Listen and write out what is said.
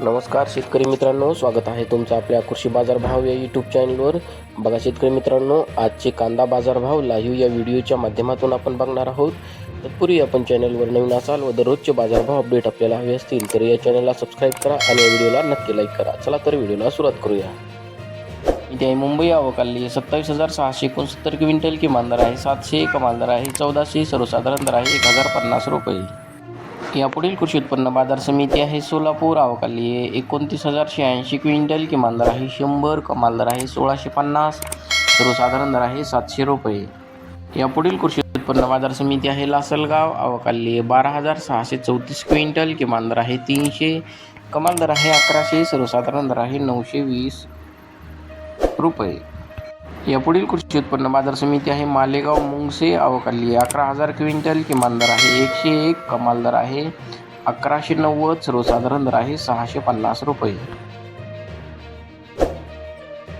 नमस्कार शेतकरी मित्रांनो, स्वागत आहे तुमचं आपल्या कृषी बाजार भाव या यूट्यूब चॅनलवर। बघा शेतकरी मित्रांनो, आजचे कांदा बाजार भाव लाईव्ह या व्हिडिओच्या माध्यमातून आपण बघणार आहोत। तत्पूर्वी आपण चॅनलवर नवीन असाल व दररोजचे बाजारभाव अपडेट आपल्याला हवे असतील तर या चॅनलला सबस्क्राईब करा आणि या व्हिडिओला नक्की लाईक करा। चला तर व्हिडिओला सुरुवात करूया। इथे मुंबई आवकाली 27,669 क्विंटल, किमान दर आहे 700, कमाल दर आहे 1400, सर्वसाधारण दर आहे 1050 रुपये। यापुढील कृषी उत्पन्न बाजार समिती आहे सोलापूर, आवकाली 29,180 क्विंटल, किमान दर आहे 100, कमाल दर आहे 1650, सर्वसाधारण दर आहे 700 रुपये। यापुढील कृषी उत्पन्न बाजार समिती आहे लासलगाव, आवकाली 12,634 क्विंटल, किमान दर आहे 300, कमाल दर आहे 1100, सर्वसाधारण दर आहे 920 रुपये। यापुढील कृषी उत्पन्न बाजार समिती आहे मालेगाव मुंगसे, आवकाली 11,000 क्विंटल, किमान दर आहे 101, कमाल दर आहे 1190, सर्वसाधारण दर आहे 650 रुपये।